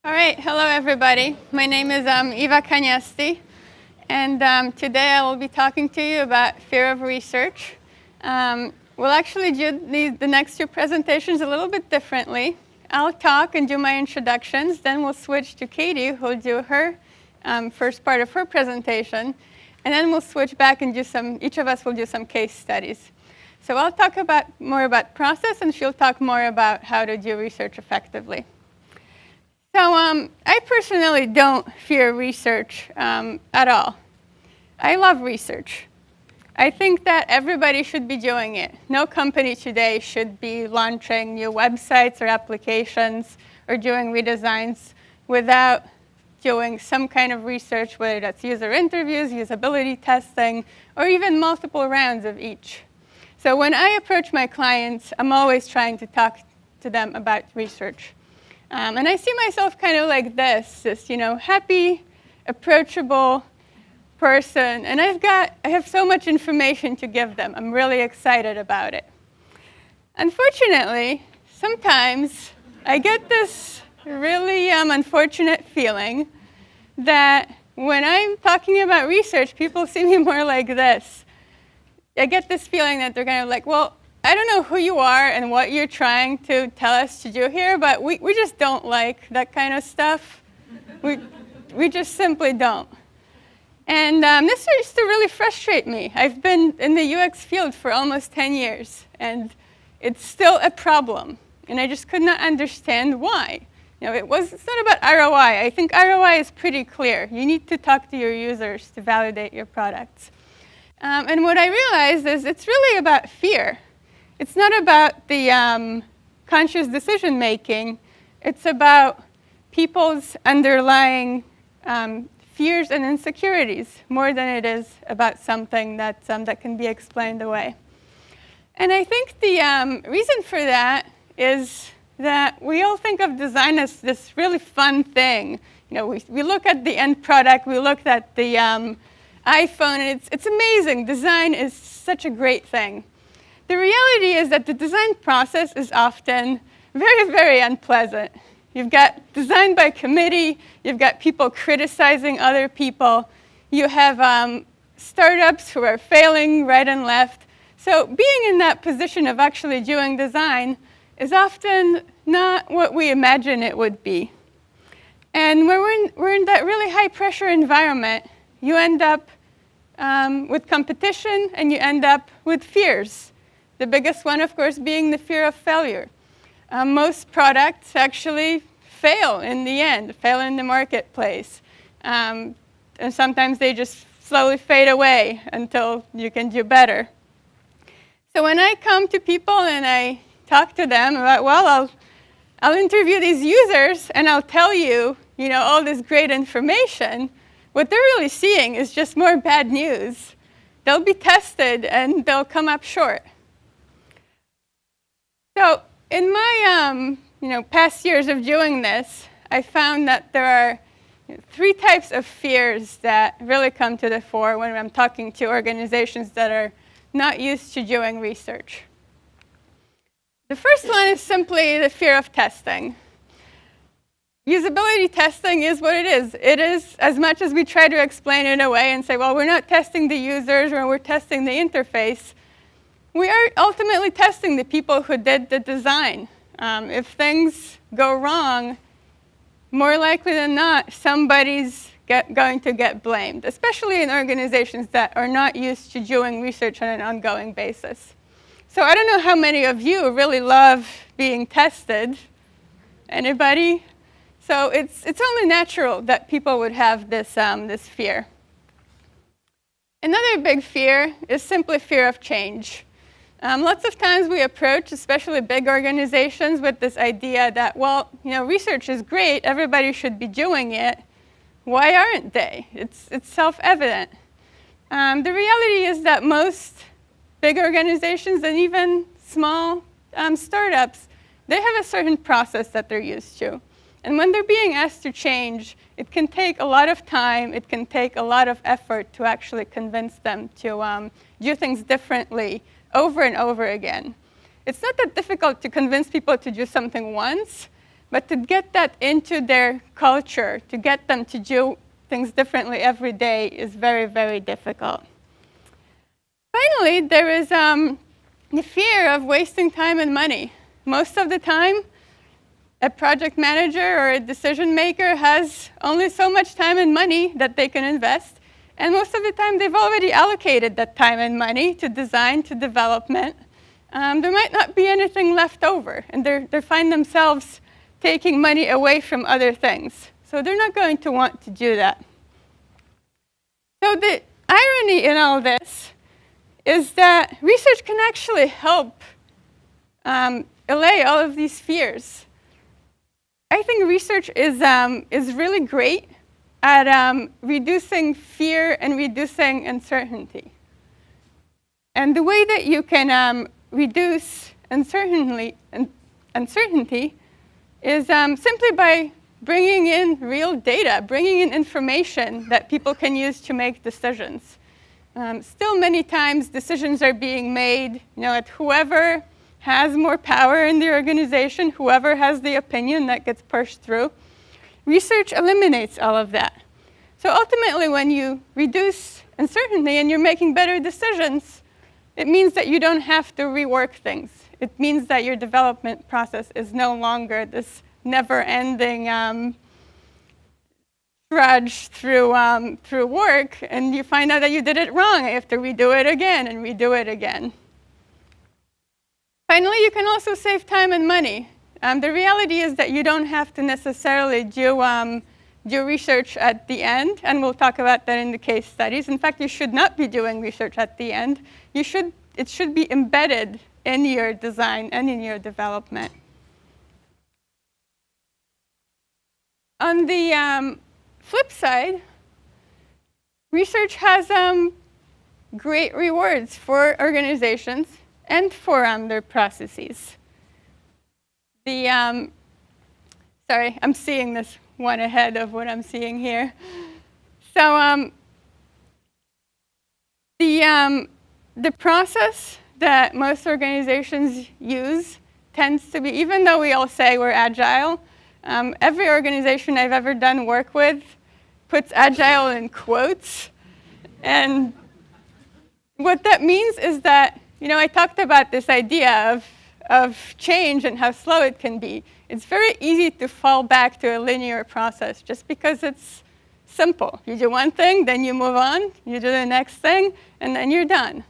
All right, hello everybody. My name is Eva Kaniasty, and today I will be talking to you about fear of research. We'll actually do the next two presentations a little bit differently. I'll talk and do my introductions, then we'll switch to Katie, who will do her first part of her presentation, and then we'll switch back and each of us will do some case studies. So I'll talk more about process, and she'll talk more about how to do research effectively. So I personally don't fear research at all. I love research. I think that everybody should be doing it. No company today should be launching new websites or applications or doing redesigns without doing some kind of research, whether that's user interviews, usability testing, or even multiple rounds of each. So when I approach my clients, I'm always trying to talk to them about research. And I see myself kind of like this happy, approachable person. And I have so much information to give them. I'm really excited about it. Unfortunately, sometimes I get this really unfortunate feeling that when I'm talking about research, people see me more like this. I get this feeling that they're kind of like, well, I don't know who you are and what you're trying to tell us to do here, but we just don't like that kind of stuff. We just simply don't. And this used to really frustrate me. I've been in the UX field for almost 10 years, and it's still a problem. And I just could not understand why. It's not about ROI. I think ROI is pretty clear. You need to talk to your users to validate your products. And what I realized is it's really about fear. It's not about the conscious decision-making. It's about people's underlying fears and insecurities more than it is about something that can be explained away. And I think the reason for that is that we all think of design as this really fun thing. We look at the end product, we look at the iPhone, and it's amazing. Design is such a great thing. The reality is that the design process is often very, very unpleasant. You've got design by committee, you've got people criticizing other people, you have startups who are failing right and left. So being in that position of actually doing design is often not what we imagine it would be. And when we're in that really high pressure environment, you end up with competition and you end up with fears. The biggest one, of course, being the fear of failure. Most products actually fail in the end, fail in the marketplace. And sometimes they just slowly fade away until you can do better. So when I come to people and I talk to them about, well, I'll interview these users and I'll tell you, all this great information, what they're really seeing is just more bad news. They'll be tested and they'll come up short. So in my past years of doing this, I found that there are three types of fears that really come to the fore when I'm talking to organizations that are not used to doing research. The first one is simply the fear of testing. Usability testing is what it is. It is, as much as we try to explain it away and say, well, we're not testing the users or we're testing the interface, we are ultimately testing the people who did the design. If things go wrong, more likely than not, somebody's going to get blamed, especially in organizations that are not used to doing research on an ongoing basis. So I don't know how many of you really love being tested. Anybody? So it's only natural that people would have this fear. Another big fear is simply fear of change. Lots of times we approach, especially big organizations, with this idea that, well, research is great, everybody should be doing it. Why aren't they? It's self-evident. The reality is that most big organizations and even small startups, they have a certain process that they're used to. And when they're being asked to change, it can take a lot of time, it can take a lot of effort to actually convince them to do things differently over and over again. It's not that difficult to convince people to do something once, But to get that into their culture, to get them to do things differently every day is very, very difficult. Finally, there is the fear of wasting time and money. Most of the time, a project manager or a decision maker has only so much time and money that they can invest. And most of the time, they've already allocated that time and money to design, to development. There might not be anything left over, and they find themselves taking money away from other things. So they're not going to want to do that. So the irony in all this is that research can actually help allay all of these fears. I think research is really great at reducing fear and reducing uncertainty. And the way that you can reduce uncertainty is simply by bringing in real data, bringing in information that people can use to make decisions. Still, many times, decisions are being made, at whoever has more power in the organization, whoever has the opinion that gets pushed through. Research eliminates all of that. So ultimately, when you reduce uncertainty and you're making better decisions, it means that you don't have to rework things. It means that your development process is no longer this never-ending trudge through work, and you find out that you did it wrong. You have to redo it again and redo it again. Finally, you can also save time and money. The reality is that you don't have to necessarily do research at the end, and we'll talk about that in the case studies. In fact, you should not be doing research at the end. It should be embedded in your design and in your development. On the flip side, research has great rewards for organizations and for their processes. Sorry, I'm seeing this one ahead of what I'm seeing here. So the process that most organizations use tends to be, even though we all say we're agile, every organization I've ever done work with puts agile in quotes. And what that means is that, I talked about this idea of change and how slow it can be. It's very easy to fall back to a linear process just because it's simple. You do one thing, then you move on, you do the next thing, and then you're done.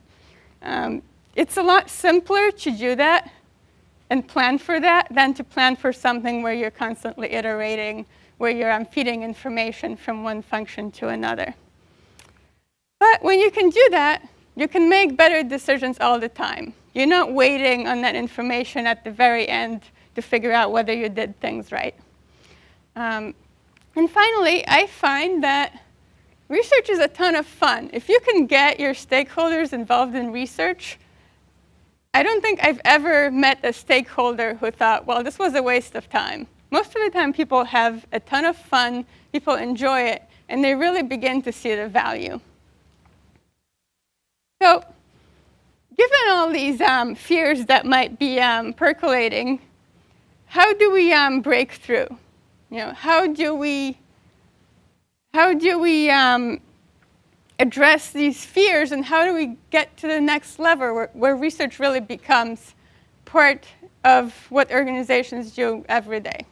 It's a lot simpler to do that and plan for that than to plan for something where you're constantly iterating, where you're feeding information from one function to another. But when you can do that, you can make better decisions all the time. You're not waiting on that information at the very end to figure out whether you did things right. And finally, I find that research is a ton of fun. If you can get your stakeholders involved in research, I don't think I've ever met a stakeholder who thought, well, this was a waste of time. Most of the time, people have a ton of fun, people enjoy it, and they really begin to see the value. So, given all these fears that might be percolating, how do we break through? How do we address these fears, and how do we get to the next level where research really becomes part of what organizations do every day?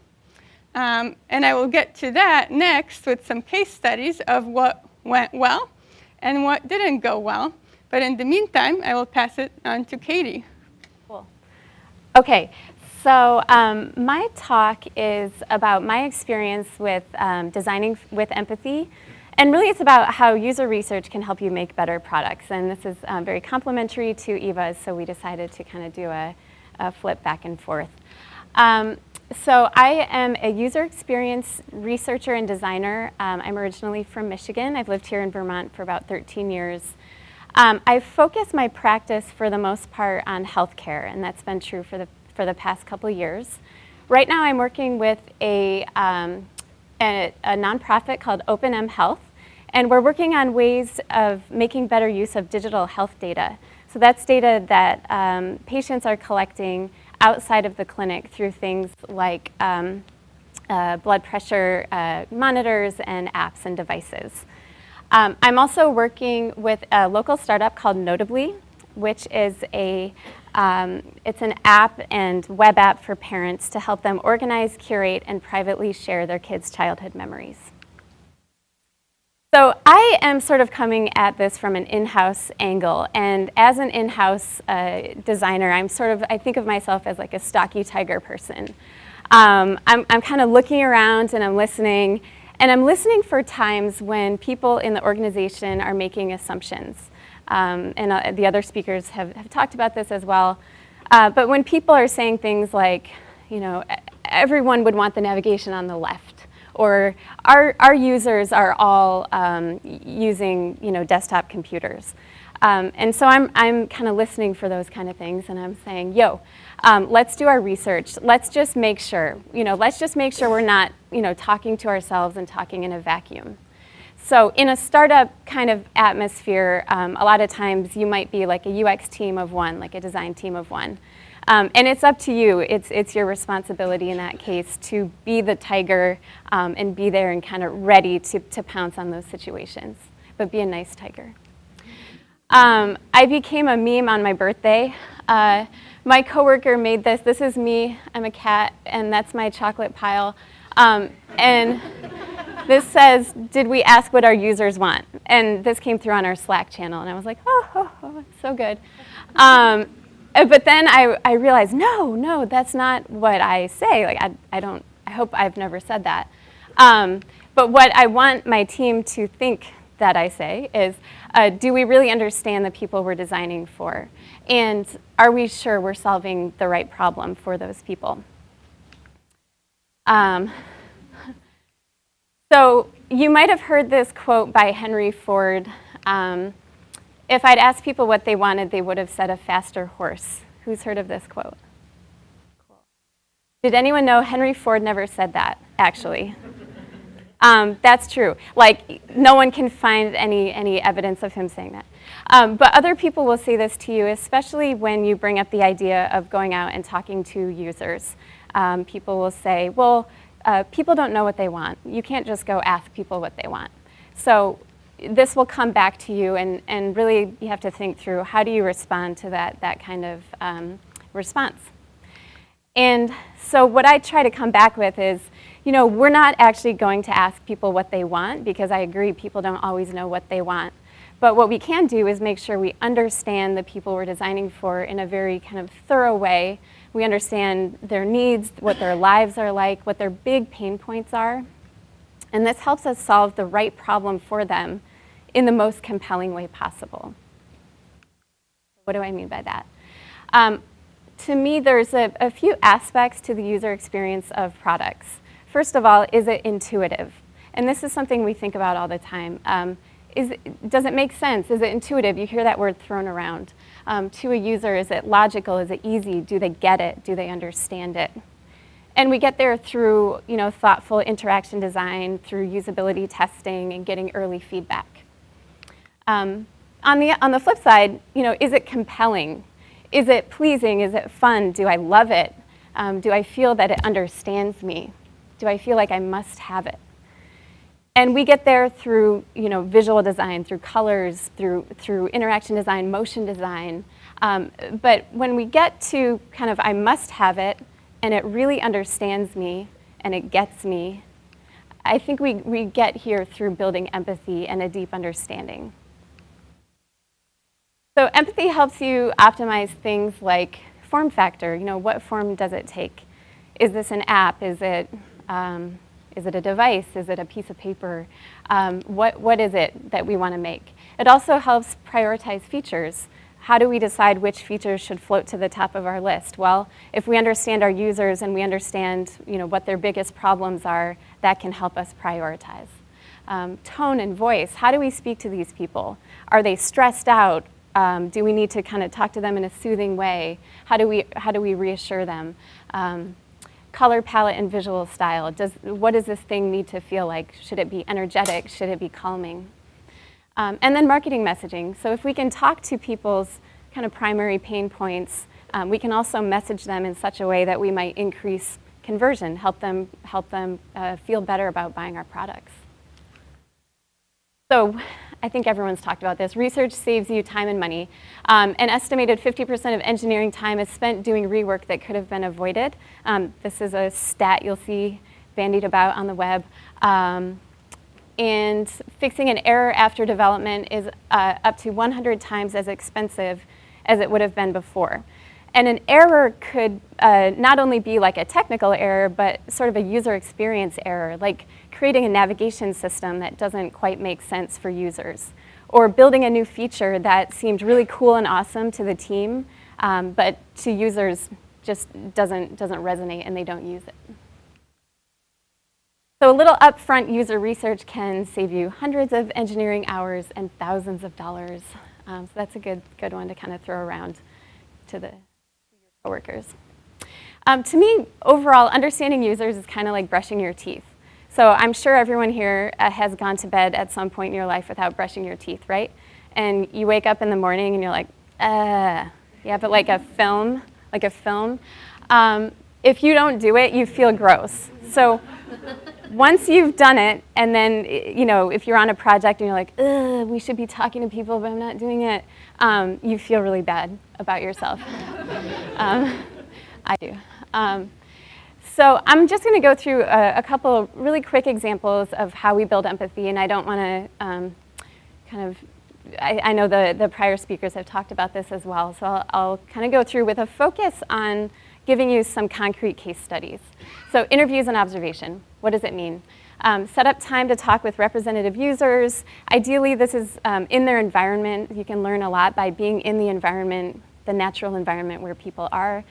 And I will get to that next with some case studies of what went well and what didn't go well. But in the meantime, I will pass it on to Katie. Cool. Okay, so my talk is about my experience with designing with empathy. And really, it's about how user research can help you make better products. And this is very complementary to Eva's, so we decided to kind of do a flip back and forth. So I am a user experience researcher and designer. I'm originally from Michigan. I've lived here in Vermont for about 13 years. I've focused my practice for the most part on healthcare, and that's been true for the past couple of years. Right now, I'm working with a nonprofit called OpenM Health, and we're working on ways of making better use of digital health data. So that's data that patients are collecting outside of the clinic through things like blood pressure monitors and apps and devices. I'm also working with a local startup called Notably, which is it's an app and web app for parents to help them organize, curate, and privately share their kids' childhood memories. So I am sort of coming at this from an in-house angle, and as an in-house designer, I think of myself as like a stocky tiger person. I'm kind of looking around and I'm listening for times when people in the organization are making assumptions. And the other speakers have talked about this as well. But when people are saying things like, everyone would want the navigation on the left, or our users are all using, desktop computers. And so I'm kind of listening for those kind of things, and I'm saying, let's do our research. Let's just make sure, we're not, talking to ourselves and talking in a vacuum. So in a startup kind of atmosphere, a lot of times you might be like a UX team of one, like a design team of one. And it's up to you. It's your responsibility in that case to be the tiger and be there and kind of ready to pounce on those situations. But be a nice tiger. I became a meme on my birthday. My coworker made this. This is me. I'm a cat, and that's my chocolate pile. And this says, "Did we ask what our users want?" And this came through on our Slack channel, and I was like, oh so good. But then I realized, no, that's not what I say. Like I hope I've never said that. But what I want my team to think that I say is, do we really understand the people we're designing for? And are we sure we're solving the right problem for those people? So you might have heard this quote by Henry Ford. If I'd asked people what they wanted, they would have said a faster horse. Who's heard of this quote? Cool. Did anyone know Henry Ford never said that, actually? That's true. Like, no one can find any evidence of him saying that. But other people will say this to you, especially when you bring up the idea of going out and talking to users. People will say, well, people don't know what they want. You can't just go ask people what they want. So this will come back to you, and really you have to think through, how do you respond to that kind of response? And so what I try to come back with is, we're not actually going to ask people what they want, because I agree people don't always know what they want. But what we can do is make sure we understand the people we're designing for in a very kind of thorough way. We understand their needs, what their lives are like, what their big pain points are. And this helps us solve the right problem for them in the most compelling way possible. What do I mean by that? To me, there's a few aspects to the user experience of products. First of all, is it intuitive? And this is something we think about all the time. Does it make sense? Is it intuitive? You hear that word thrown around. To a user, is it logical? Is it easy? Do they get it? Do they understand it? And we get there through, thoughtful interaction design, through usability testing, and getting early feedback. On the flip side, is it compelling? Is it pleasing? Is it fun? Do I love it? Do I feel that it understands me? Do I feel like I must have it? And we get there through, visual design, through colors, through interaction design, motion design. But when we get to kind of I must have it, and it really understands me, and it gets me, I think we get here through building empathy and a deep understanding. So empathy helps you optimize things like form factor. What form does it take? Is this an app? Is it a device? Is it a piece of paper? What is it that we want to make? It also helps prioritize features. How do we decide which features should float to the top of our list? Well, if we understand our users and we understand what their biggest problems are, that can help us prioritize. Tone and voice. How do we speak to these people? Are they stressed out? Do we need to kind of talk to them in a soothing way? How do we reassure them? Color palette and visual style. What does this thing need to feel like? Should it be energetic? Should it be calming? And then marketing messaging. So if we can talk to people's kind of primary pain points, we can also message them in such a way that we might increase conversion, help them feel better about buying our products. So I think everyone's talked about this. Research saves you time and money. An estimated 50% of engineering time is spent doing rework that could have been avoided. This is a stat you'll see bandied about on the web. And fixing an error after development is up to 100 times as expensive as it would have been before. And an error could not only be like a technical error, but sort of a user experience error, like creating a navigation system that doesn't quite make sense for users, or building a new feature that seemed really cool and awesome to the team, but to users just doesn't resonate and they don't use it. So a little upfront user research can save you hundreds of engineering hours and thousands of dollars. So that's a good one to kind of throw around to your coworkers. To me, overall, understanding users is kind of like brushing your teeth. So I'm sure everyone here has gone to bed at some point in your life without brushing your teeth, right? And you wake up in the morning and you're like, yeah, but like a film. If you don't do it, you feel gross. So once you've done it, and then, if you're on a project and you're like, we should be talking to people, but I'm not doing it, you feel really bad about yourself. I do. So I'm just going to go through a couple of really quick examples of how we build empathy, and I don't want to I know the prior speakers have talked about this as well, so I'll kind of go through with a focus on giving you some concrete case studies. So interviews and observation, what does it mean? Set up time to talk with representative users. Ideally, this is in their environment. You can learn a lot by being in the environment, the natural environment where people are,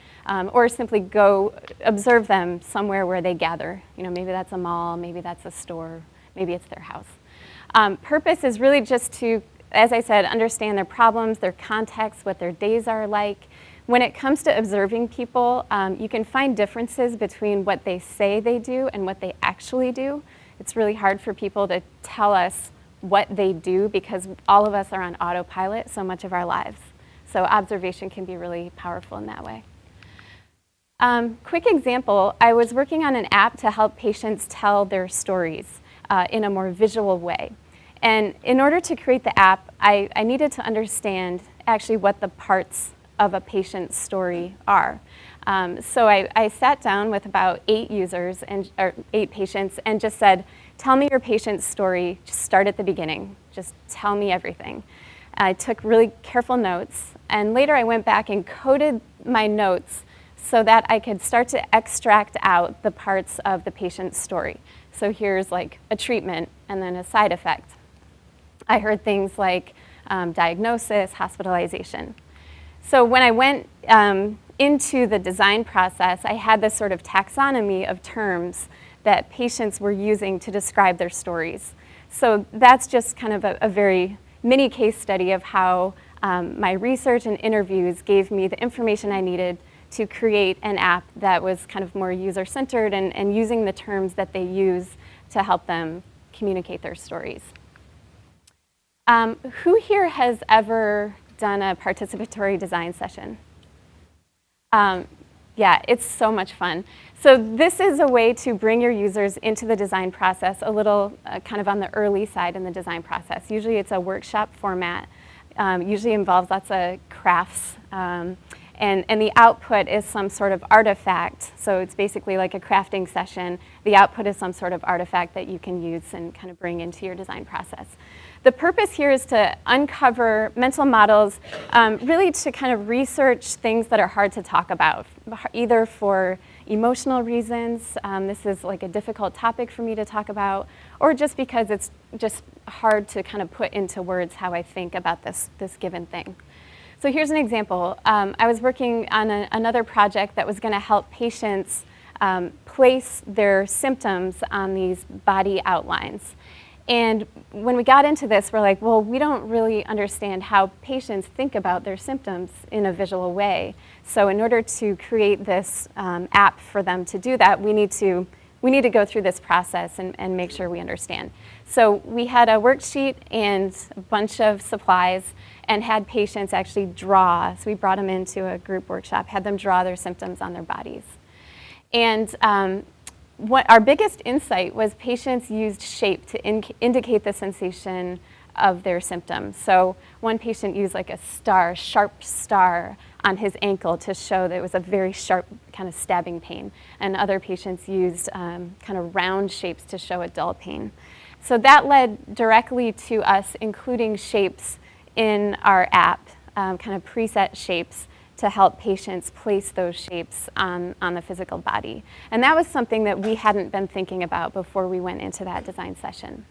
or simply go observe them somewhere where they gather. Maybe that's a mall, maybe that's a store, maybe it's their house. Purpose is really just to, as I said, understand their problems, their context, what their days are like. When it comes to observing people, you can find differences between what they say they do and what they actually do. It's really hard for people to tell us what they do because all of us are on autopilot so much of our lives. So observation can be really powerful in that way. Quick example, I was working on an app to help patients tell their stories in a more visual way. And in order to create the app, I needed to understand actually what the parts of a patient's story are. So I sat down with about 8 users, or 8 patients, and just said, tell me your patient's story, just start at the beginning, just tell me everything. I took really careful notes, and later I went back and coded my notes so that I could start to extract out the parts of the patient's story. So here's like a treatment and then a side effect. I heard things like diagnosis, hospitalization. So when I went into the design process, I had this sort of taxonomy of terms that patients were using to describe their stories. So that's just kind of a very mini case study of how my research and interviews gave me the information I needed to create an app that was kind of more user-centered and using the terms that they use to help them communicate their stories. Who here has ever done a participatory design session? Yeah, it's so much fun. So this is a way to bring your users into the design process a little kind of on the early side in the design process. Usually it's a workshop format. Usually involves lots of crafts. And the output is some sort of artifact. So it's basically like a crafting session. The output is some sort of artifact that you can use and kind of bring into your design process. The purpose here is to uncover mental models, really to kind of research things that are hard to talk about, either for emotional reasons, this is like a difficult topic for me to talk about, or just because it's just hard to kind of put into words how I think about this given thing. So here's an example. I was working on another project that was going to help patients place their symptoms on these body outlines. And when we got into this, we're like, well, we don't really understand how patients think about their symptoms in a visual way. So in order to create this app for them to do that, we need to go through this process and make sure we understand. So we had a worksheet and a bunch of supplies and had patients actually draw. So we brought them into a group workshop, had them draw their symptoms on their bodies. And what our biggest insight was patients used shape to indicate the sensation of their symptoms. So one patient used like a star, sharp star on his ankle to show that it was a very sharp kind of stabbing pain. And other patients used kind of round shapes to show a dull pain. So that led directly to us including shapes in our app, kind of preset shapes to help patients place those shapes on the physical body. And that was something that we hadn't been thinking about before we went into that design session.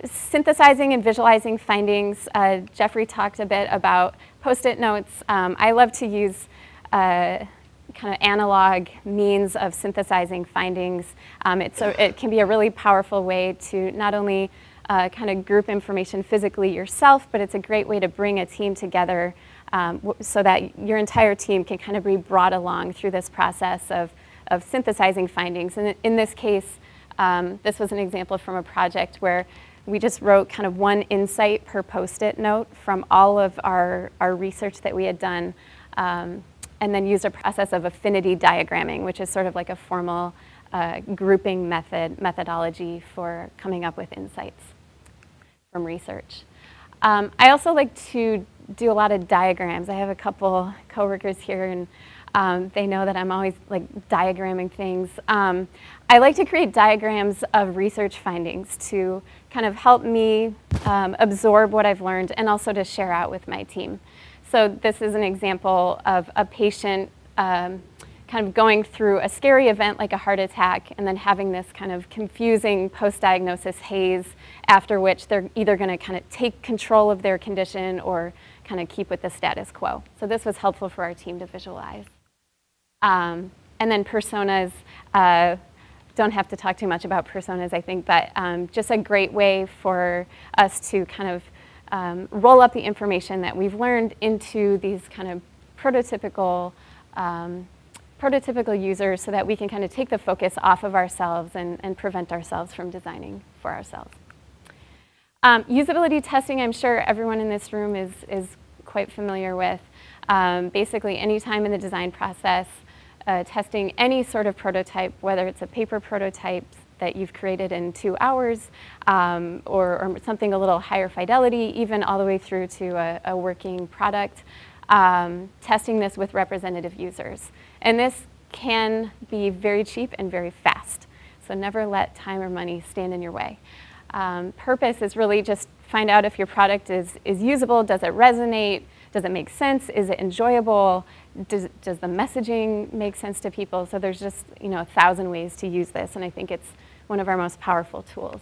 Synthesizing and visualizing findings. Jeffrey talked a bit about Post-it notes. I love to use kind of analog means of synthesizing findings. It can be a really powerful way to not only kind of group information physically yourself, but it's a great way to bring a team together so that your entire team can kind of be brought along through this process of synthesizing findings. And in this case, this was an example from a project where we just wrote kind of one insight per Post-it note from all of our research that we had done, and then used a process of affinity diagramming, which is sort of like a formal grouping methodology for coming up with insights from research. I also like to do a lot of diagrams. I have a couple coworkers here, and they know that I'm always like diagramming things. I like to create diagrams of research findings to kind of help me absorb what I've learned and also to share out with my team. So this is an example of a patient kind of going through a scary event like a heart attack and then having this kind of confusing post-diagnosis haze, after which they're either going to kind of take control of their condition or kind of keep with the status quo. So this was helpful for our team to visualize. And then personas, don't have to talk too much about personas, I think, but just a great way for us to kind of roll up the information that we've learned into these kind of prototypical users so that we can kind of take the focus off of ourselves and prevent ourselves from designing for ourselves. Usability testing, I'm sure everyone in this room is quite familiar with. Basically, any time in the design process, testing any sort of prototype, whether it's a paper prototype that you've created in 2 hours or something a little higher fidelity, even all the way through to a working product, testing this with representative users. And this can be very cheap and very fast. So never let time or money stand in your way. Purpose is really just find out if your product is usable, does it resonate, does it make sense, is it enjoyable, does the messaging make sense to people? So there's just 1,000 ways to use this, and I think it's one of our most powerful tools.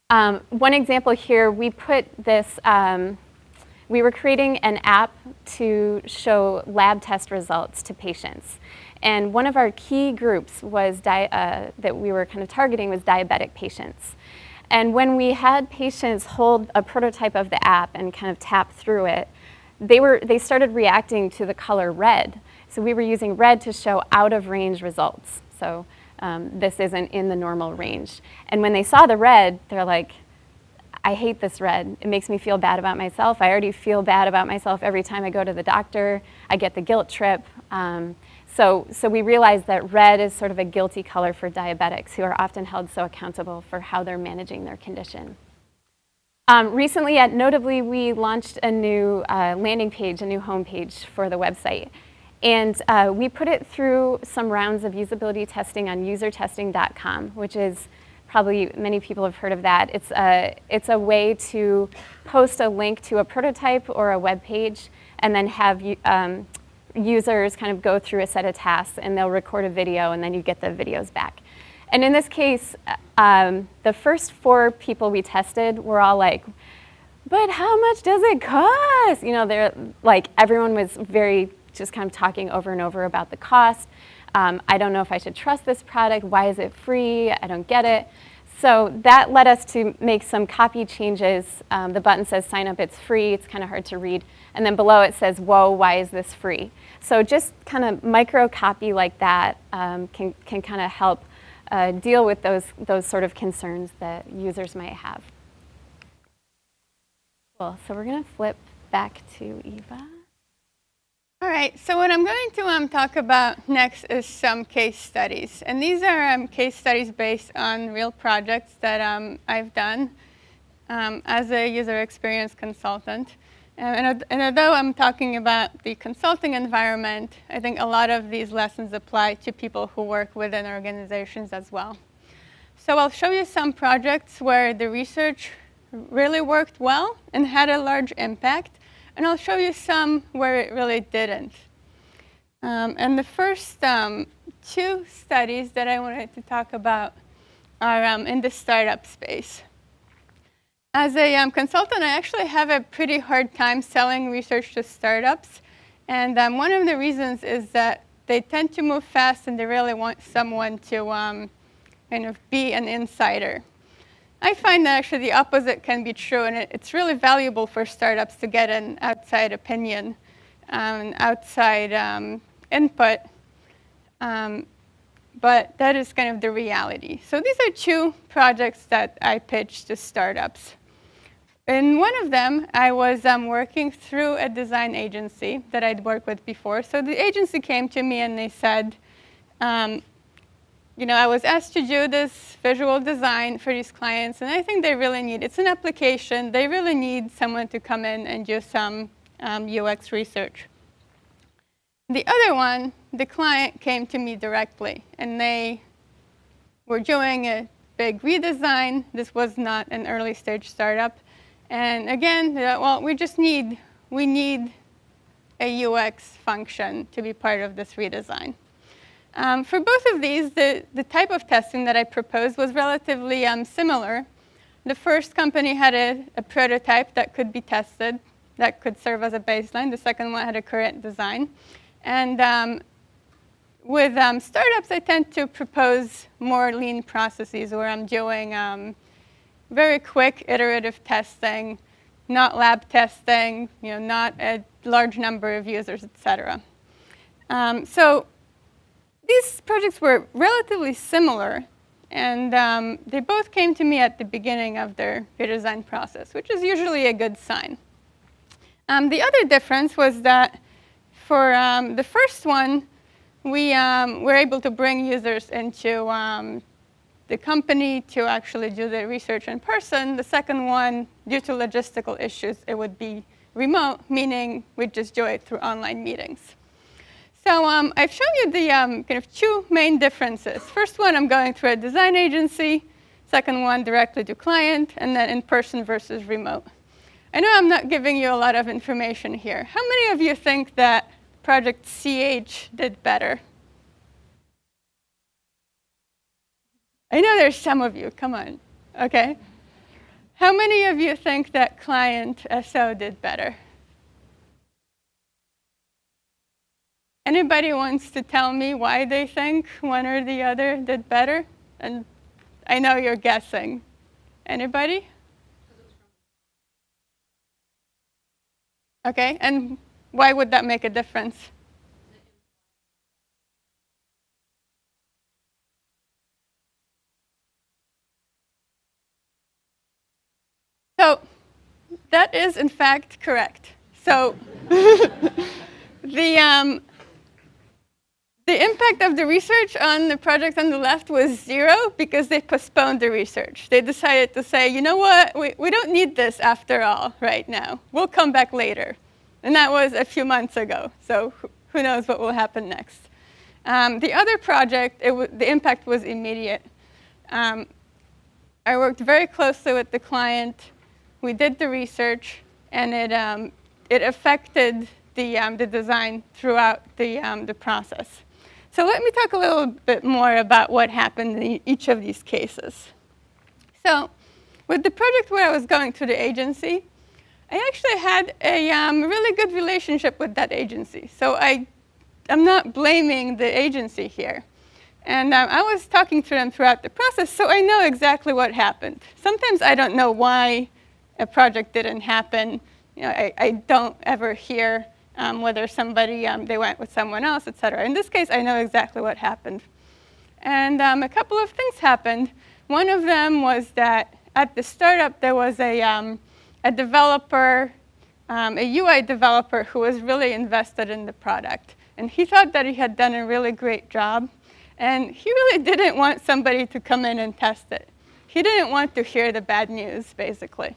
One example here, we put this, we were creating an app to show lab test results to patients. And one of our key groups was that we were kind of targeting was diabetic patients. And when we had patients hold a prototype of the app and kind of tap through it, they started reacting to the color red. So we were using red to show out of range results. So this isn't in the normal range. And when they saw the red, they're like, I hate this red. It makes me feel bad about myself. I already feel bad about myself every time I go to the doctor. I get the guilt trip. So we realized that red is sort of a guilty color for diabetics who are often held so accountable for how they're managing their condition. Recently, Notably, we launched a new landing page, a new homepage for the website. And we put it through some rounds of usability testing on usertesting.com, which is probably many people have heard of that. It's a way to post a link to a prototype or a web page and then have users kind of go through a set of tasks, and they'll record a video, and then you get the videos back. And in this case, the first 4 people we tested were all like, but how much does it cost? They're like, everyone was very just kind of talking over and over about the cost. I don't know if I should trust this product. Why is it free? I don't get it. So that led us to make some copy changes. The button says sign up, it's free. It's kind of hard to read. And then below it says, whoa, why is this free? So just kind of micro copy like that can kind of help deal with those sort of concerns that users might have. Cool, so we're gonna flip back to Eva. All right, so what I'm going to talk about next is some case studies. And these are case studies based on real projects that I've done as a user experience consultant. And although I'm talking about the consulting environment, I think a lot of these lessons apply to people who work within organizations as well. So I'll show you some projects where the research really worked well and had a large impact. And I'll show you some where it really didn't. And the first two studies that I wanted to talk about are in the startup space. As a consultant, I actually have a pretty hard time selling research to startups. And one of the reasons is that they tend to move fast and they really want someone to kind of be an insider. I find that actually the opposite can be true, and it's really valuable for startups to get an outside opinion, outside input, but that is kind of the reality. So these are two projects that I pitched to startups. In one of them, I was working through a design agency that I'd worked with before. So the agency came to me and they said, I was asked to do this visual design for these clients, and I think they really need, it's an application, they really need someone to come in and do some UX research. The other one, the client came to me directly, and they were doing a big redesign. This was not an early stage startup. And again, well, we need a UX function to be part of this redesign. For both of these, the type of testing that I proposed was relatively similar. The first company had a prototype that could be tested, that could serve as a baseline. The second one had a current design. And with startups, I tend to propose more lean processes where I'm doing very quick iterative testing, not lab testing, not a large number of users, et cetera. So these projects were relatively similar, and they both came to me at the beginning of their redesign process, which is usually a good sign. The other difference was that for the first one, we were able to bring users into the company to actually do the research in person. The second one, due to logistical issues, it would be remote, meaning we'd just do it through online meetings. So I've shown you the kind of two main differences. First one, I'm going through a design agency. Second one, directly to client, and then in person versus remote. I know I'm not giving you a lot of information here. How many of you think that Project CH did better? I know there's some of you, come on, okay. How many of you think that Client SO did better? Anybody wants to tell me why they think one or the other did better? And I know you're guessing. Anybody? Okay, and why would that make a difference? So that is, in fact, correct. So the impact of the research on the project on the left was 0 because they postponed the research. They decided to say, you know what, we don't need this after all right now. We'll come back later. And that was a few months ago. So who knows what will happen next. The other project, the impact was immediate. I worked very closely with the client. We did the research, and it affected the design throughout the process. So let me talk a little bit more about what happened in each of these cases. So with the project where I was going to the agency, I actually had a really good relationship with that agency. So I'm not blaming the agency here. And I was talking to them throughout the process, so I know exactly what happened. Sometimes I don't know why a project didn't happen. I don't ever hear whether somebody, they went with someone else, et cetera. In this case, I know exactly what happened. And a couple of things happened. One of them was that at the startup, there was a developer a UI developer who was really invested in the product. And he thought that he had done a really great job. And he really didn't want somebody to come in and test it. He didn't want to hear the bad news, basically.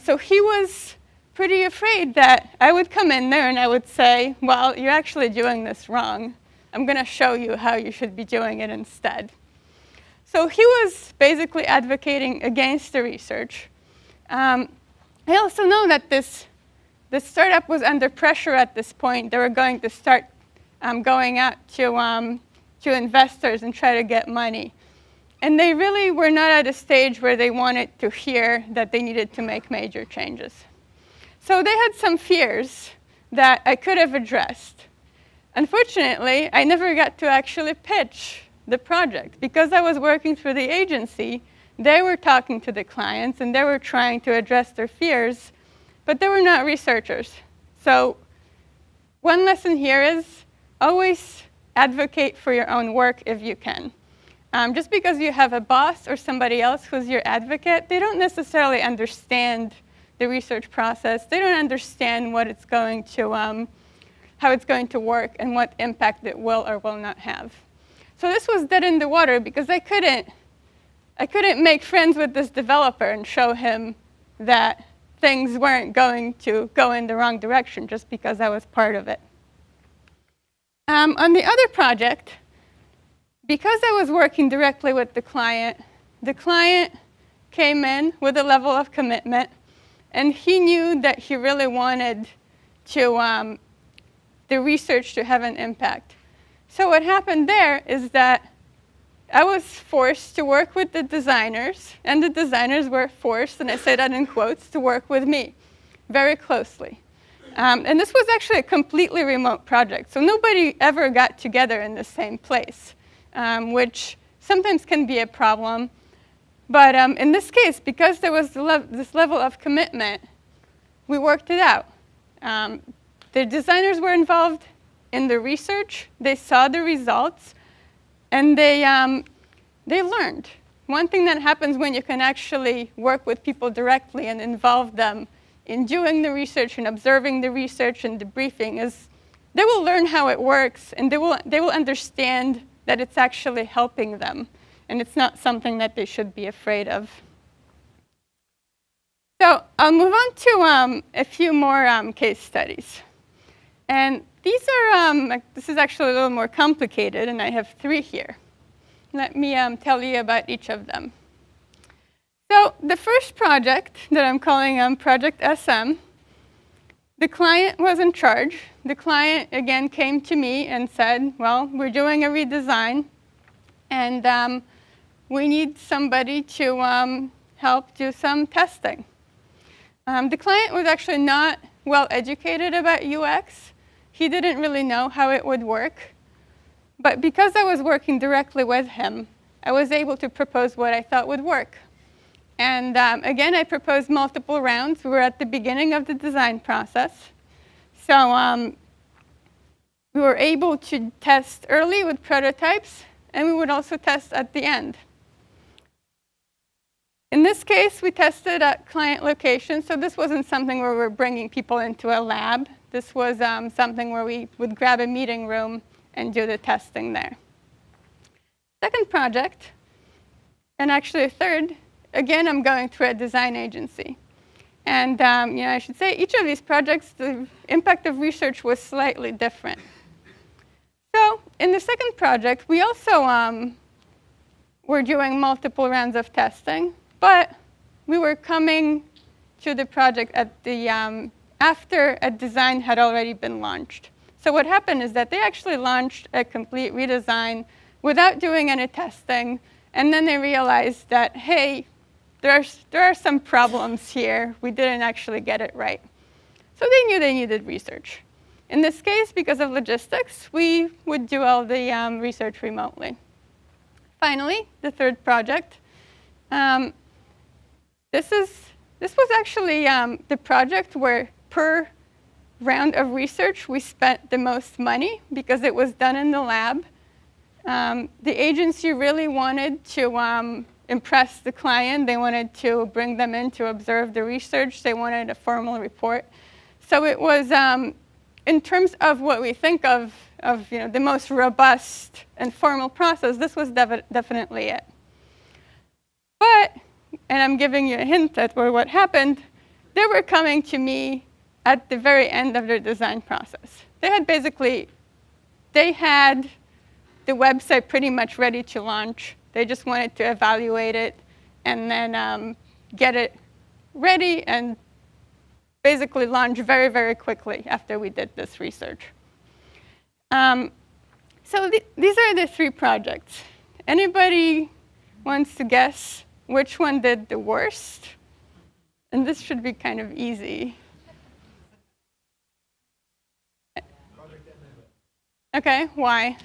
So he was pretty afraid that I would come in there and I would say, well, you're actually doing this wrong. I'm going to show you how you should be doing it instead. So he was basically advocating against the research. I also know that this startup was under pressure at this point. They were going to start going out to investors and try to get money. And they really were not at a stage where they wanted to hear that they needed to make major changes. So they had some fears that I could have addressed. Unfortunately, I never got to actually pitch the project. Because I was working through the agency, they were talking to the clients and they were trying to address their fears, but they were not researchers. So one lesson here is always advocate for your own work if you can. Just because you have a boss or somebody else who's your advocate, they don't necessarily understand the research process. They don't understand what it's going to, how it's going to work and what impact it will or will not have. So this was dead in the water because I couldn't make friends with this developer and show him that things weren't going to go in the wrong direction just because I was part of it. On the other project, because I was working directly with the client came in with a level of commitment, and he knew that he really wanted to, the research to have an impact. So what happened there is that I was forced to work with the designers, and the designers were forced, and I say that in quotes, to work with me very closely. And this was actually a completely remote project, so nobody ever got together in the same place. Which sometimes can be a problem. But in this case, because there was this level of commitment, we worked it out. The designers were involved in the research. They saw the results, and they learned. One thing that happens when you can actually work with people directly and involve them in doing the research and observing the research and debriefing is they will learn how it works, and they will understand that it's actually helping them, and it's not something that they should be afraid of. So I'll move on to a few more case studies. And these are, this is actually a little more complicated, and I have 3 here. Let me tell you about each of them. So the first project that I'm calling Project SM, the client was in charge. The client, again, came to me and said, well, we're doing a redesign, and we need somebody to help do some testing. The client was actually not well educated about UX. He didn't really know how it would work. But because I was working directly with him, I was able to propose what I thought would work. And again, I proposed multiple rounds. We were at the beginning of the design process. So we were able to test early with prototypes, and we would also test at the end. In this case, we tested at client location. So this wasn't something where we were bringing people into a lab. This was something where we would grab a meeting room and do the testing there. Second project, and actually a third, again, I'm going through a design agency. And I should say each of these projects, the impact of research was slightly different. So in the second project, we also were doing multiple rounds of testing, but we were coming to the project at the, after a design had already been launched. So what happened is that they actually launched a complete redesign without doing any testing, and then they realized that, hey, there are some problems here. We didn't actually get it right. So they knew they needed research. In this case, because of logistics, we would do all the research remotely. Finally, the third project. This was actually the project where per round of research we spent the most money because it was done in the lab. The agency really wanted to impress the client. They wanted to bring them in to observe the research. They wanted a formal report. So it was, in terms of what we think of the most robust and formal process, this was definitely it. But, and I'm giving you a hint at what happened, they were coming to me at the very end of their design process. They had the website pretty much ready to launch. They just wanted to evaluate it and then get it ready and basically launch very, very quickly after we did this research. So these are the 3 projects. Anybody wants to guess which one did the worst? And this should be kind of easy. Okay, why?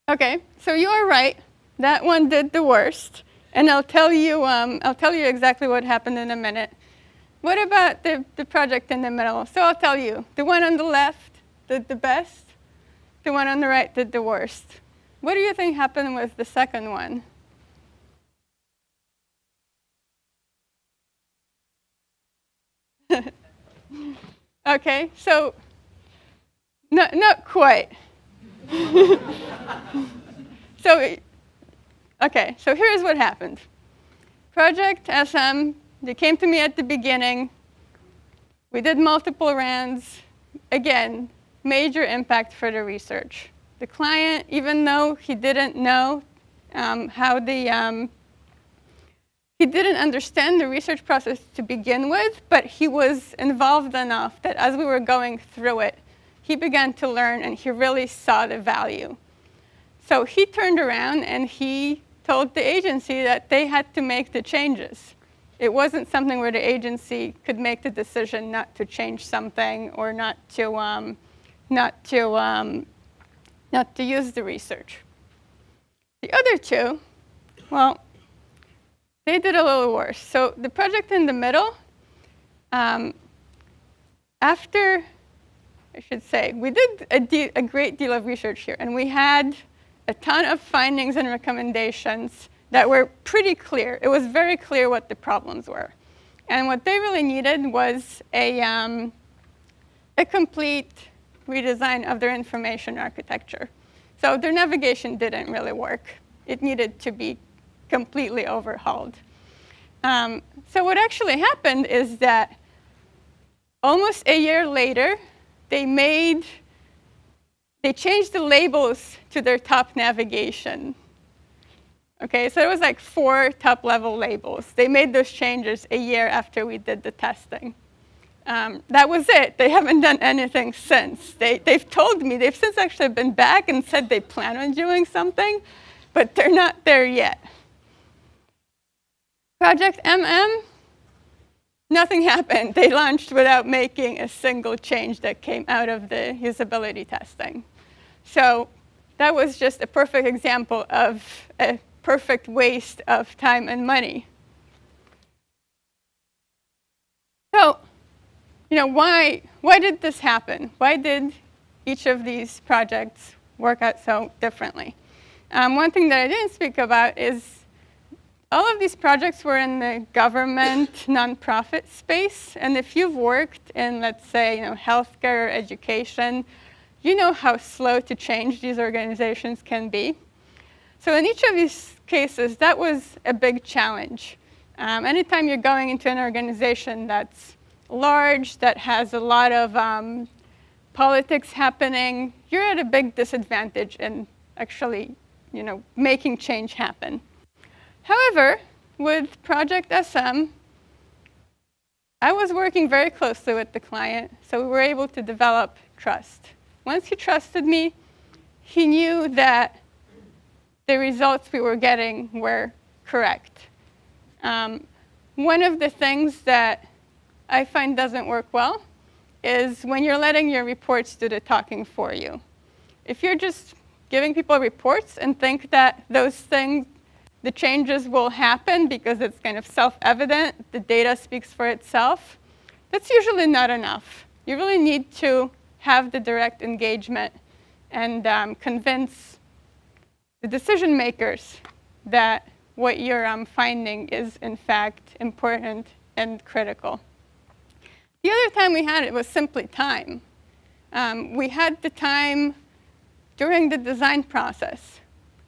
Okay, so you are right. That one did the worst, and I'll tell you exactly what happened in a minute. What about the project in the middle? So I'll tell you. The one on the left did the best. The one on the right did the worst. What do you think happened with the second one? Okay, so not quite. So here's what happened. Project SM, they came to me at the beginning. We did multiple rounds. Again, major impact for the research. The client, even though he didn't know he didn't understand the research process to begin with, but he was involved enough that as we were going through it, he began to learn and he really saw the value. So he turned around and he told the agency that they had to make the changes. It wasn't something where the agency could make the decision not to change something or not to use the research. The other 2, well, they did a little worse. So the project in the middle, after, I should say, we did a great deal of research here, and we had a ton of findings and recommendations that were pretty clear. It was very clear what the problems were. And what they really needed was a complete redesign of their information architecture. So their navigation didn't really work. It needed to be completely overhauled. So what actually happened is that almost a year later, they changed the labels to their top navigation. Okay, so it was like 4 top-level labels. They made those changes a year after we did the testing. That was it. They haven't done anything since. They've told me, they've since actually been back and said they plan on doing something, but they're not there yet. Project MM, nothing happened. They launched without making a single change that came out of the usability testing. So that was just a perfect example of a perfect waste of time and money. So, why did this happen? Why did each of these projects work out so differently? One thing that I didn't speak about is all of these projects were in the government nonprofit space. And if you've worked in, let's say, healthcare or education, you know how slow to change these organizations can be. So in each of these cases, that was a big challenge. Anytime you're going into an organization that's large, that has a lot of politics happening, you're at a big disadvantage in actually, making change happen. However, with Project SM, I was working very closely with the client, so we were able to develop trust. Once he trusted me, he knew that the results we were getting were correct. One of the things that I find doesn't work well is when you're letting your reports do the talking for you. If you're just giving people reports and think that those things, the changes will happen because it's kind of self-evident, the data speaks for itself, that's usually not enough. You really need to have the direct engagement and convince the decision makers that what you're finding is in fact important and critical. The other time we had it was simply time. We had the time during the design process,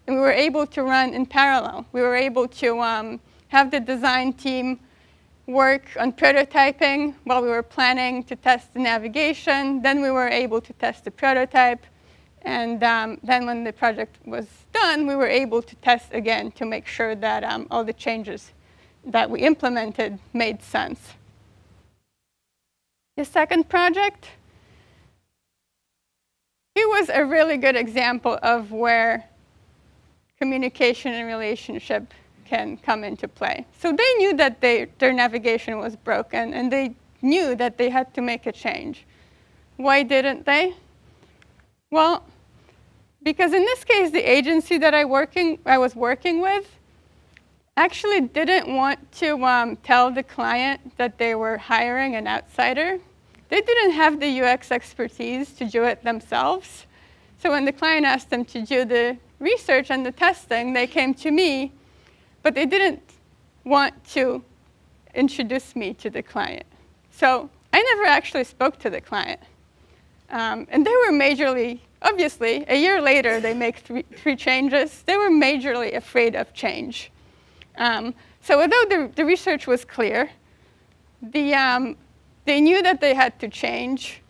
and we were able to run in parallel. We were able to have the design team work on prototyping while we were planning to test the navigation. Then we were able to test the prototype. And then when the project was done, we were able to test again to make sure that all the changes that we implemented made sense. The second project, it was a really good example of where communication and relationship can come into play. So they knew that their navigation was broken, and they knew that they had to make a change. Why didn't they? Well, because in this case, the agency that I was working with actually didn't want to tell the client that they were hiring an outsider. They didn't have the UX expertise to do it themselves. So when the client asked them to do the research and the testing, they came to me, but they didn't want to introduce me to the client. So I never actually spoke to the client. And they were majorly, obviously, a year later, they make three changes. They were majorly afraid of change. So although the research was clear, they knew that they had to change.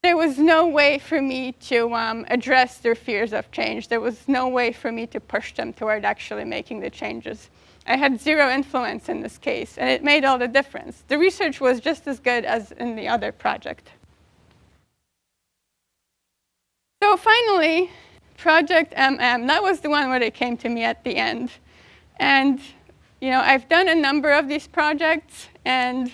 There was no way for me to address their fears of change. There was no way for me to push them toward actually making the changes. I had zero influence in this case, and it made all the difference. The research was just as good as in the other project. So finally, Project MM, that was the one where they came to me at the end. And I've done a number of these projects, and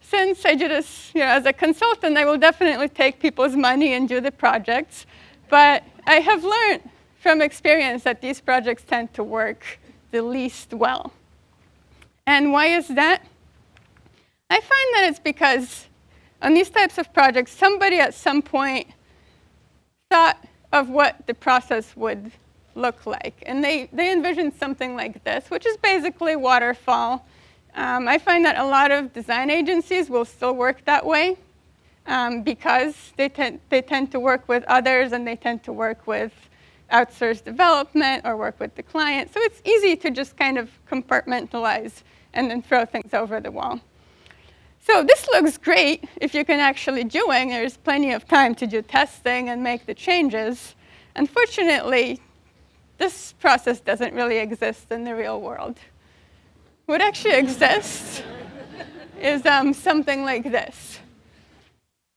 since I do this as a consultant, I will definitely take people's money and do the projects. But I have learned from experience that these projects tend to work the least well. And why is that? I find that it's because on these types of projects, somebody at some point thought of what the process would look like. And they envisioned something like this, which is basically waterfall. I find that a lot of design agencies will still work that way because they tend to work with others, and they tend to work with outsourced development or work with the client. So it's easy to just kind of compartmentalize and then throw things over the wall. So this looks great if you can actually do it. There's plenty of time to do testing and make the changes. Unfortunately, this process doesn't really exist in the real world. What actually exists is something like this.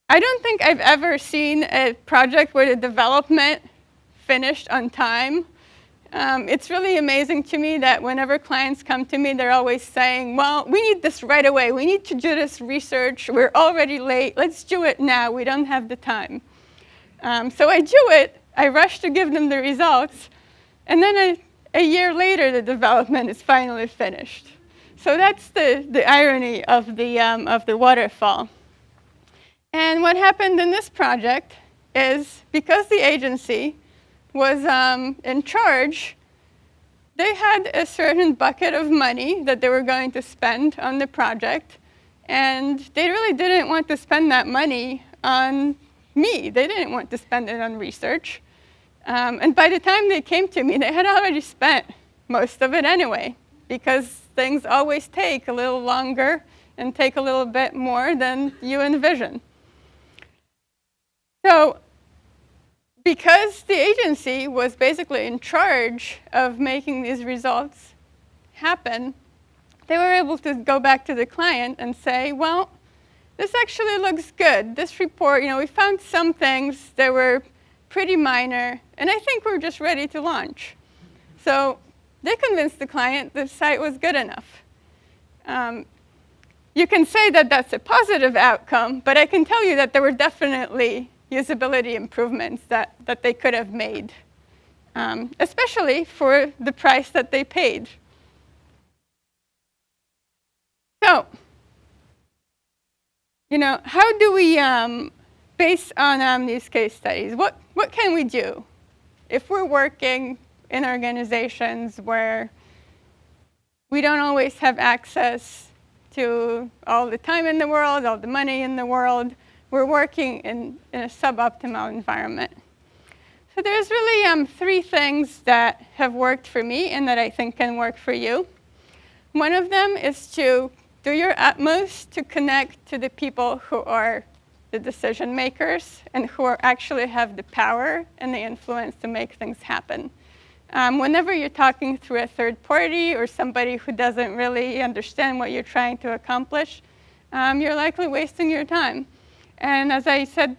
I don't think I've ever seen a project where the development finished on time. It's really amazing to me that whenever clients come to me, they're always saying, well, we need this right away. We need to do this research. We're already late. Let's do it now. We don't have the time. So I do it. I rush to give them the results. And then a year later, the development is finally finished. So that's the irony of the waterfall. And what happened in this project is because the agency was in charge, they had a certain bucket of money that they were going to spend on the project, and they really didn't want to spend that money on me. They didn't want to spend it on research. And by the time they came to me, they had already spent most of it anyway, because things always take a little longer and take a little bit more than you envision. So because the agency was basically in charge of making these results happen, they were able to go back to the client and say, well, this actually looks good. This report, we found some things that were pretty minor, and I think we're just ready to launch. So they convinced the client the site was good enough. You can say that that's a positive outcome, but I can tell you that there were definitely usability improvements that they could have made, especially for the price that they paid. So, how do we, based on these case studies, what can we do? if we're working in organizations where we don't always have access to all the time in the world, all the money in the world, we're working in a suboptimal environment. So there's really 3 things that have worked for me and that I think can work for you. One of them is to do your utmost to connect to the people who are the decision makers and who actually have the power and the influence to make things happen. Whenever you're talking through a third party or somebody who doesn't really understand what you're trying to accomplish, you're likely wasting your time. And as I said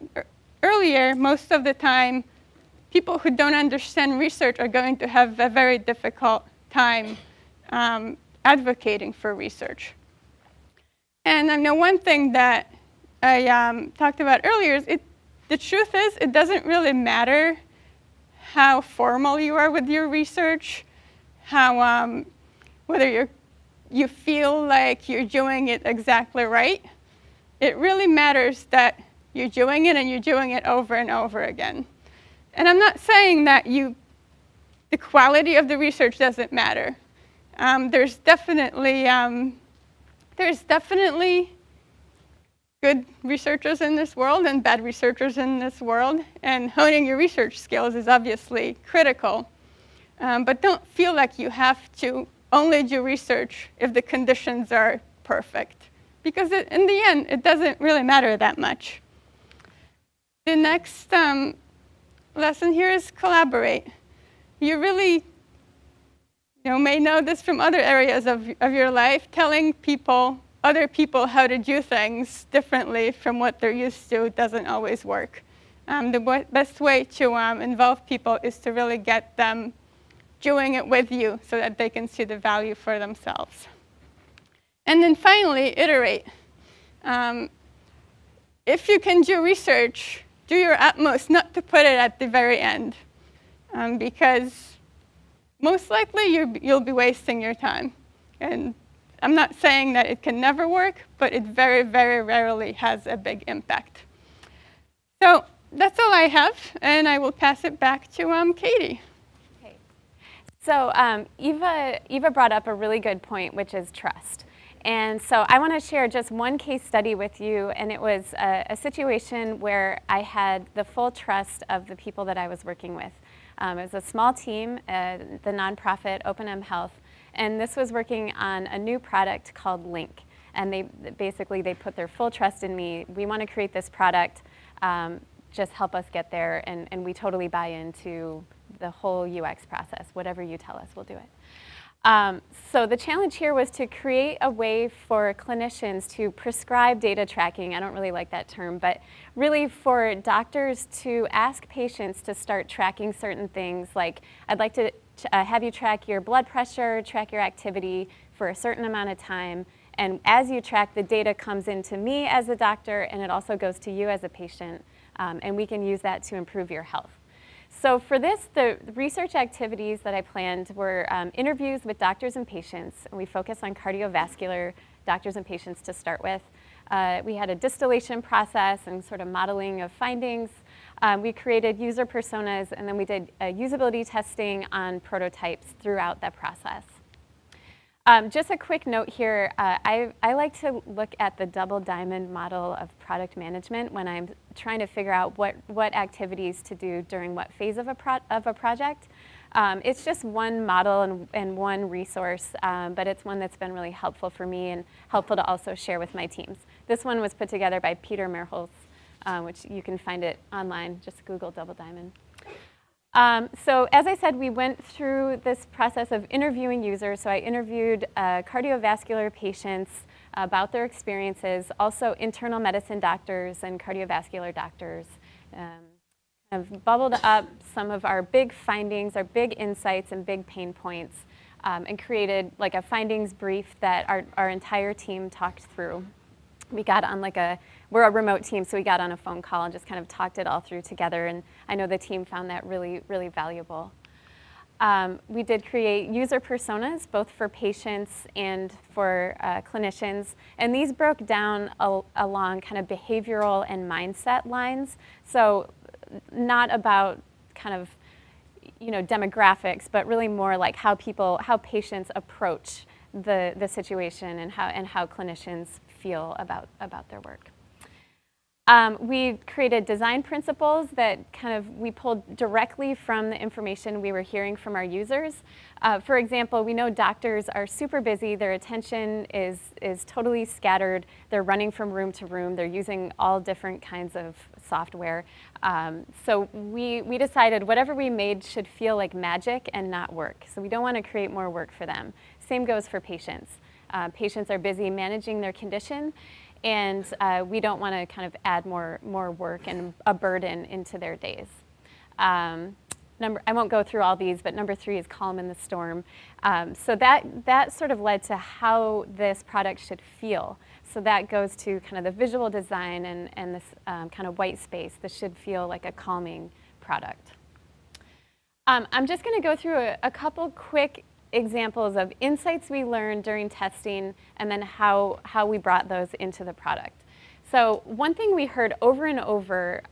earlier, most of the time, people who don't understand research are going to have a very difficult time advocating for research. And I know one thing that I talked about earlier is the truth is it doesn't really matter how formal you are with your research, how whether you feel like you're doing it exactly right. It really matters that you're doing it and you're doing it over and over again. And I'm not saying that the quality of the research doesn't matter. There's definitely good researchers in this world and bad researchers in this world, and honing your research skills is obviously critical. But don't feel like you have to only do research if the conditions are perfect, because in the end, it doesn't really matter that much. The next lesson here is collaborate. You really may know this from other areas of your life. Telling other people how to do things differently from what they're used to doesn't always work. The best way to involve people is to really get them doing it with you so that they can see the value for themselves. And then finally, iterate. If you can do research, do your utmost not to put it at the very end, because most likely you'll be wasting your time. And I'm not saying that it can never work, but it very, very rarely has a big impact. So that's all I have, and I will pass it back to Katie. Okay. So Eva brought up a really good point, which is trust. And so I want to share just one case study with you, and it was a situation where I had the full trust of the people that I was working with. It was a small team, the nonprofit O&M Health, and this was working on a new product called Link. And they put their full trust in me. We want to create this product, just help us get there, and we totally buy into the whole UX process. Whatever you tell us, we'll do it. So the challenge here was to create a way for clinicians to prescribe data tracking. I don't really like that term, but really for doctors to ask patients to start tracking certain things, like I'd like to have you track your blood pressure, track your activity for a certain amount of time, and as you track, the data comes into me as a doctor, and it also goes to you as a patient, and we can use that to improve your health. So for this, the research activities that I planned were interviews with doctors and patients, and we focus on cardiovascular doctors and patients to start with. We had a distillation process and sort of modeling of findings. We created user personas, and then we did usability testing on prototypes throughout that process. Just a quick note here, I like to look at the double diamond model of product management when I'm trying to figure out what activities to do during what phase of a project. It's just one model and one resource, but it's one that's been really helpful for me and helpful to also share with my teams. This one was put together by Peter Merholz, which you can find it online, just Google double diamond. So as I said, we went through this process of interviewing users. So I interviewed cardiovascular patients about their experiences, also internal medicine doctors and cardiovascular doctors. I've bubbled up some of our big findings, our big insights and big pain points, and created like a findings brief that our entire team talked through. We got on we're a remote team, so we got on a phone call and just kind of talked it all through together, and I know the team found that really, really valuable. We did create user personas, both for patients and for clinicians, and these broke down along kind of behavioral and mindset lines. So not about kind of demographics, but really more like how patients approach the situation and how clinicians feel about their work. We created design principles that we pulled directly from the information we were hearing from our users. For example, we know doctors are super busy, their attention is totally scattered, they're running from room to room, they're using all different kinds of software. So we decided whatever we made should feel like magic and not work. So we don't want to create more work for them. Same goes for patients. Patients are busy managing their condition, and we don't want to kind of add more work and a burden into their days. I won't go through all these, but number 3 is calm in the storm. So that sort of led to how this product should feel. So that goes to kind of the visual design and this kind of white space. This should feel like a calming product. I'm just going to go through a couple quick examples of insights we learned during testing and then how we brought those into the product. So one thing we heard over and over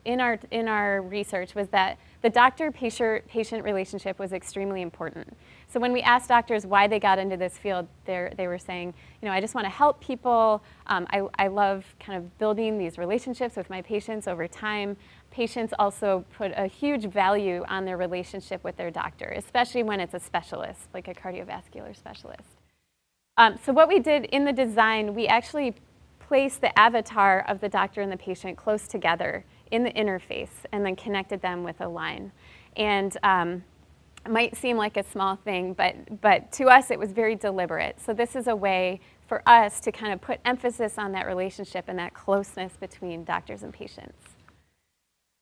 in our research was that the doctor-patient relationship was extremely important. So when we asked doctors why they got into this field, they were saying, I just want to help people. I love kind of building these relationships with my patients over time. Patients also put a huge value on their relationship with their doctor, especially when it's a specialist, like a cardiovascular specialist. So what we did in the design, we actually placed the avatar of the doctor and the patient close together in the interface and then connected them with a line. And it might seem like a small thing, but to us it was very deliberate. So this is a way for us to kind of put emphasis on that relationship and that closeness between doctors and patients.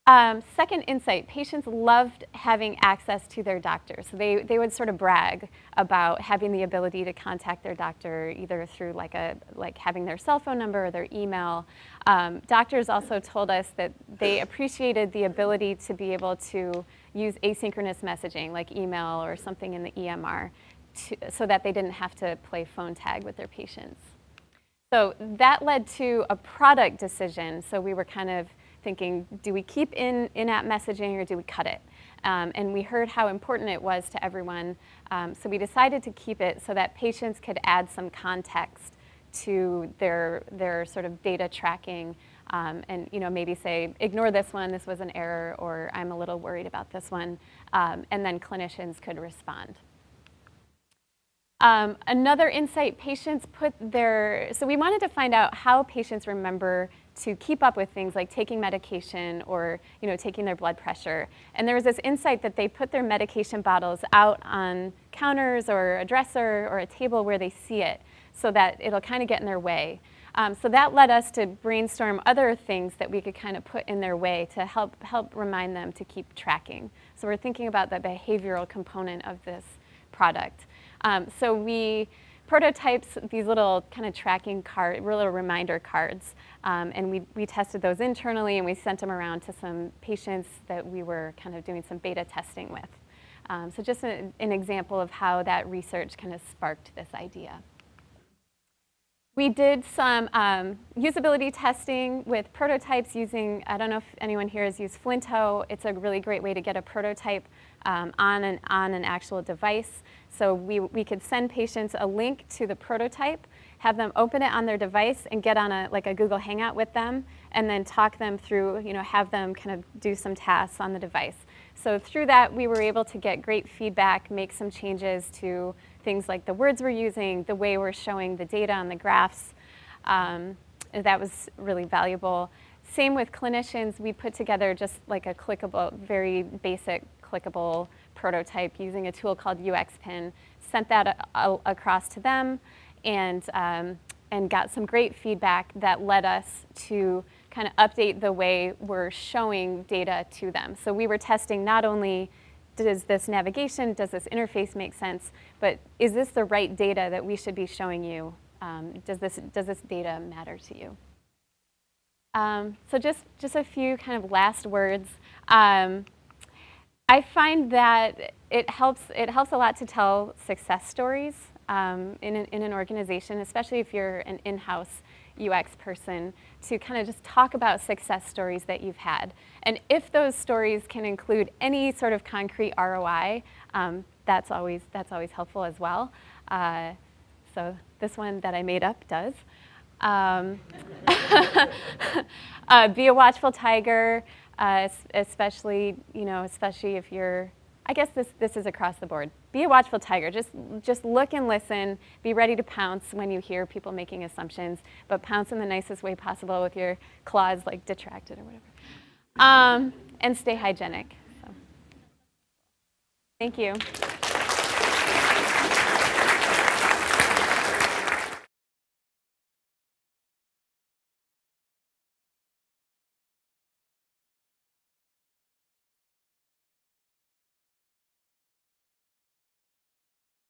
Second insight, patients loved having access to their doctor. So they would sort of brag about having the ability to contact their doctor either through like having their cell phone number or their email. Doctors also told us that they appreciated the ability to be able to use asynchronous messaging like email or something in the EMR so that they didn't have to play phone tag with their patients. So that led to a product decision. So we were kind of thinking, do we keep in-app messaging or do we cut it? And we heard how important it was to everyone. So we decided to keep it so that patients could add some context to their sort of data tracking and maybe say, ignore this one, this was an error, or I'm a little worried about this one. And then clinicians could respond. Another insight, patients so we wanted to find out how patients remember to keep up with things like taking medication or taking their blood pressure. And there was this insight that they put their medication bottles out on counters or a dresser or a table where they see it so that it'll kind of get in their way. So that led us to brainstorm other things that we could kind of put in their way to help remind them to keep tracking. So we're thinking about the behavioral component of this product. So we prototypes these little kind of tracking little reminder cards, and we tested those internally and we sent them around to some patients that we were kind of doing some beta testing with. So just an example of how that research kind of sparked this idea. We did some usability testing with prototypes using, I don't know if anyone here has used Flinto. It's a really great way to get a prototype on an actual device. So we could send patients a link to the prototype, have them open it on their device and get on a Google Hangout with them, and then talk them through, have them kind of do some tasks on the device. So through that, we were able to get great feedback, make some changes to things like the words we're using, the way we're showing the data on the graphs. That was really valuable. Same with clinicians. We put together just like a clickable, very basic clickable prototype using a tool called UXPin, sent that across to them, and got some great feedback that led us to kind of update the way we're showing data to them. So we were testing not only does this navigation, does this interface make sense, but is this the right data that we should be showing you? Does this data matter to you? So just a few kind of last words. I find that it helps a lot to tell success stories in an organization, especially if you're an in-house. UX person to kind of just talk about success stories that you've had. And if those stories can include any sort of concrete ROI, that's always helpful as well. So this one that I made up does. Be a watchful tiger, especially if you're, I guess this is across the board. Be a watchful tiger. Just look and listen. Be ready to pounce when you hear people making assumptions, but pounce in the nicest way possible with your claws like detracted or whatever. And stay hygienic. So. Thank you.